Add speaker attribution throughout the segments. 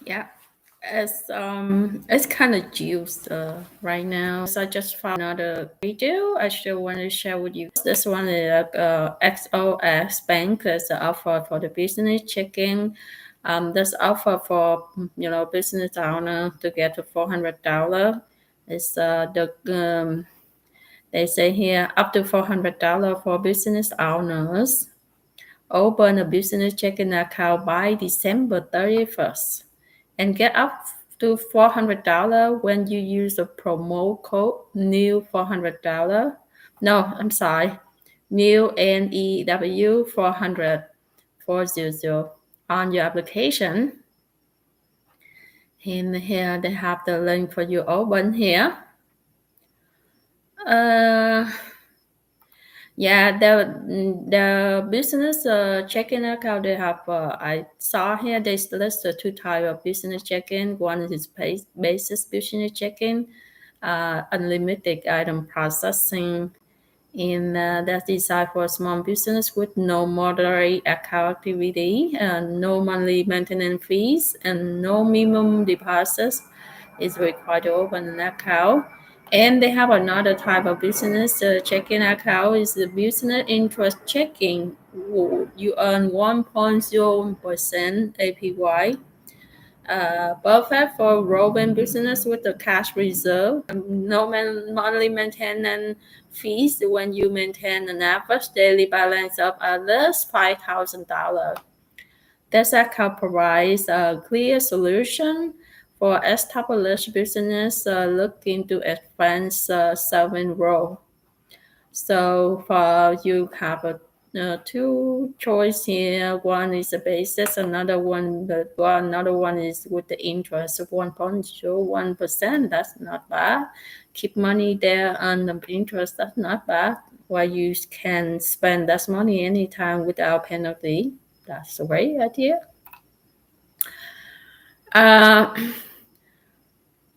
Speaker 1: Yeah, it's kind of juiced right now. So I just found another video I still want to share with you. This one is XOS Bank. There's an offer for the business checking. There's offer for business owner to get to $400. It's they say here up to $400 for business owners. Open a business checking account by December 31st and get up to $400 when you use the promo code new $400. No, I'm sorry, new NEW 400 400 on your application. And here they have the link for you open here. Yeah, the business checking account they have. I saw here they list the two type of business checking. One is basis business checking, unlimited item processing, and that's designed for small business with no moderate account activity, no monthly maintenance fees, and no minimum deposits is required to open an account. And they have another type of business checking account is the business interest checking. You earn 1.01% APY. Perfect for growing business with a cash reserve. No monthly maintenance fees when you maintain an average daily balance of at least $5,000. This account provides a clear solution for established business looking to advance serving role. So for you have two choice here. One is a basis, another one is with the interest of 1.01%. That's not bad. Keep money there and the interest. That's not bad. While you can spend that money anytime without penalty. That's a great idea.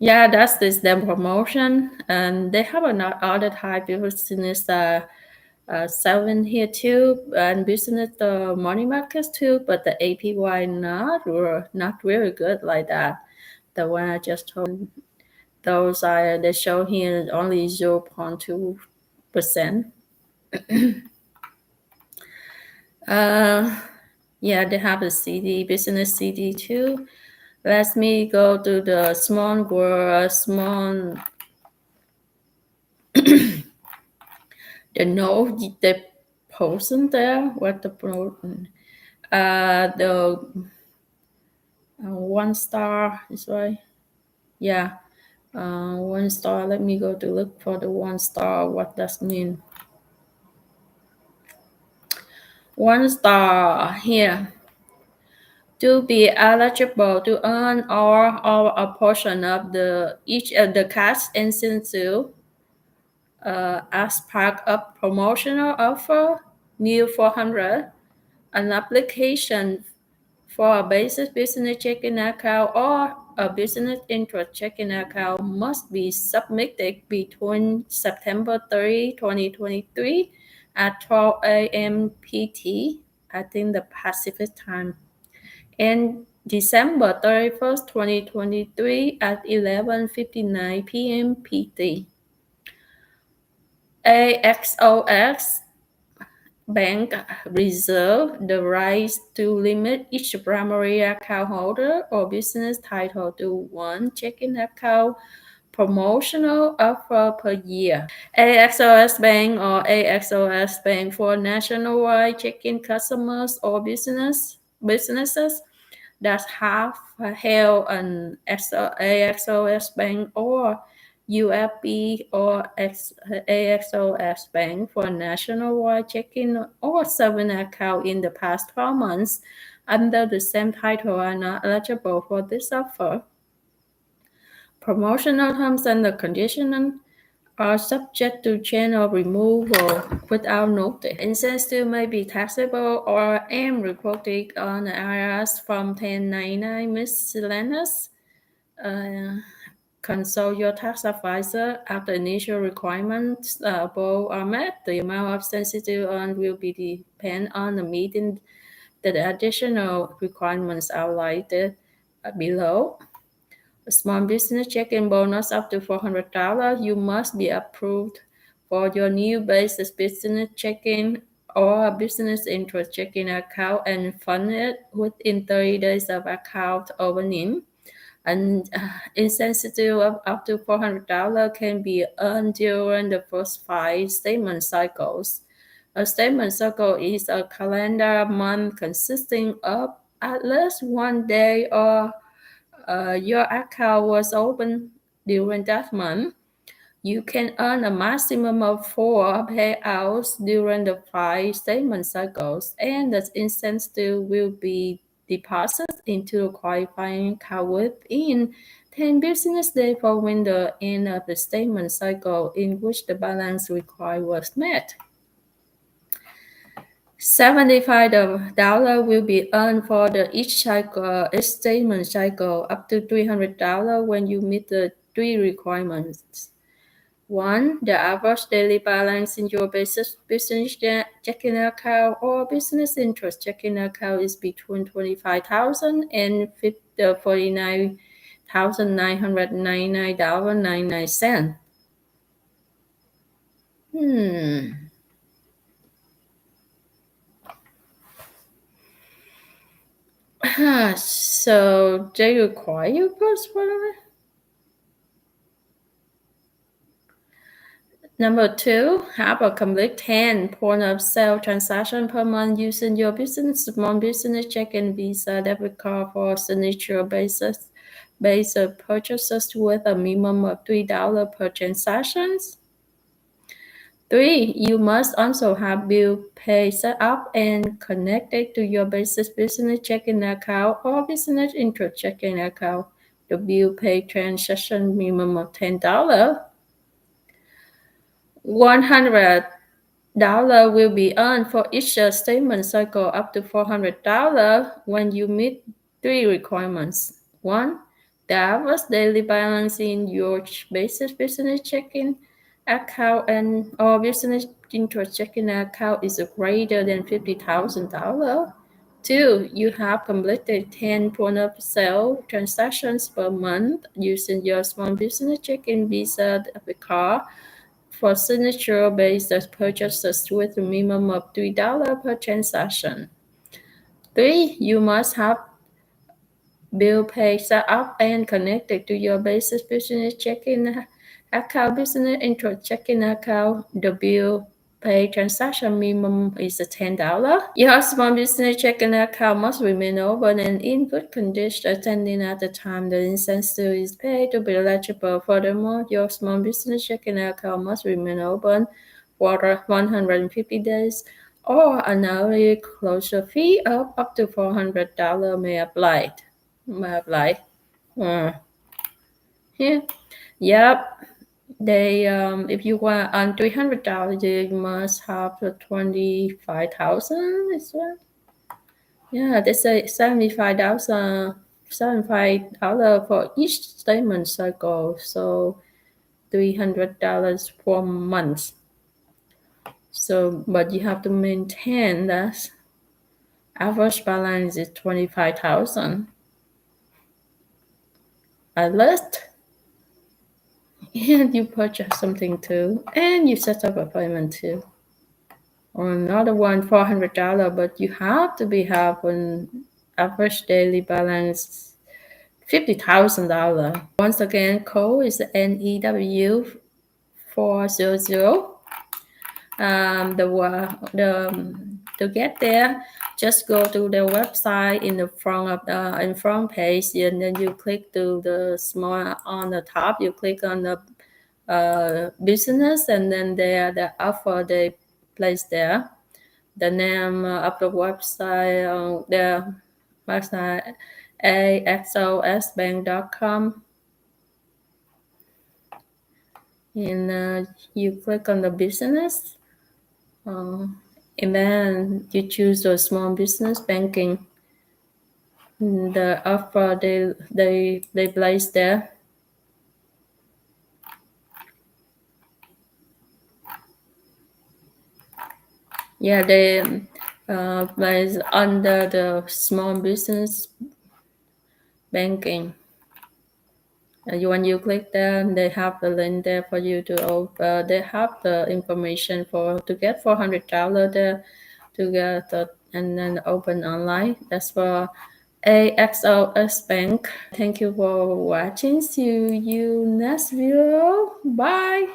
Speaker 1: Yeah, that's this them promotion, and they have another type of business selling here too, and business money markets too, but the APY not really good like that. The one I just told, those are they show here only 0.2%. Yeah, they have a CD business CD too. Let me go to the small the note the person there. What the one star is right. Yeah, 1 star. Let me go to look for the 1 star. What does mean? 1 star here. To be eligible to earn all or a portion of each of the cash incentive as part of promotional offer, new 400, an application for a basic business checking account or a business interest checking account must be submitted between September 30, 2023 at 12 a.m. PT, I think the Pacific time, and December 31st, 2023 at 11:59 p.m. PT. Axos Bank reserve the right to limit each primary account holder or business title to one checking account promotional offer per year. Axos Bank or Axos Bank for nationwide checking customers or businesses that have held an Axos Bank or UFB or Axos Bank for nationwide checking or savings account in the past 12 months under the same title are not eligible for this offer. Promotional terms and the conditions are subject to change or removal without notice. Incentives may be taxable or reported on the IRS from 1099 miscellaneous. Consult your tax advisor after initial requirements both are met. The amount of sensitive earned will be depend on the meeting the additional requirements outlined below. A small business check-in bonus up to $400. You must be approved for your new basic business check-in or business interest checking account and fund it within 30 days of account opening. And incentive of up to $400 can be earned during the first 5 statement cycles. A statement cycle is a calendar month consisting of at least one day or your account was open during that month. You can earn a maximum of 4 payouts during the 5 statement cycles, and the incentive will be deposited into a qualifying account within 10 business days following the end of the statement cycle in which the balance required was met. $75 will be earned for each statement cycle, up to $300 when you meet the 3 requirements. 1. The average daily balance in your business checking account or business interest checking account is between $25,000 and $49,999.99. So they require you first for it. Number 2, have a complete 10 point of sale transaction per month using your small business check-in Visa debit card for signature basis purchases with a minimum of $3 per transactions. 3. You must also have bill pay set up and connected to your business checking account or business interest checking account. The bill pay transaction minimum of $10. $100 will be earned for each statement cycle up to $400 when you meet 3 requirements. 1. The average daily balance in your basic business checking account and or business interest checking account is greater than $50,000. 2. You have completed 10 point of sale transactions per month using your small business checking Visa debit card for signature-based purchases with a minimum of $3 per transaction. 3. You must have bill pay set up and connected to your basic business checking account, business interest checking account. The bill pay transaction minimum is $10. Your small business checking account must remain open and in good condition attending at the time the incentive is paid to be eligible. Furthermore, your small business checking account must remain open for 150 days or an early closure fee of up to $400 may apply. Here. Yep. They if you want on $300, you must have the 25,000 as well. Yeah, they say $75 for each statement cycle, so $300 per month. So, but you have to maintain that average balance is 25,000 at least. And you purchase something too, and you set up an appointment too. Or another one, $400, but you have to have an average daily balance $50,000. Once again, code is NEW 400. To get there, just go to the website in the front page, and then you click to the small on the top. You click on the business, and then there the offer they place there. The name of the website, the website axosbank.com, and you click on the business. And then you choose the small business banking. The offer they place there. Yeah, they place under the small business banking. When you click there, they have the link there for you to. They have the information for to get $400 there to get and then open online. That's for Axos Bank. Thank you for watching. See you next video. Bye.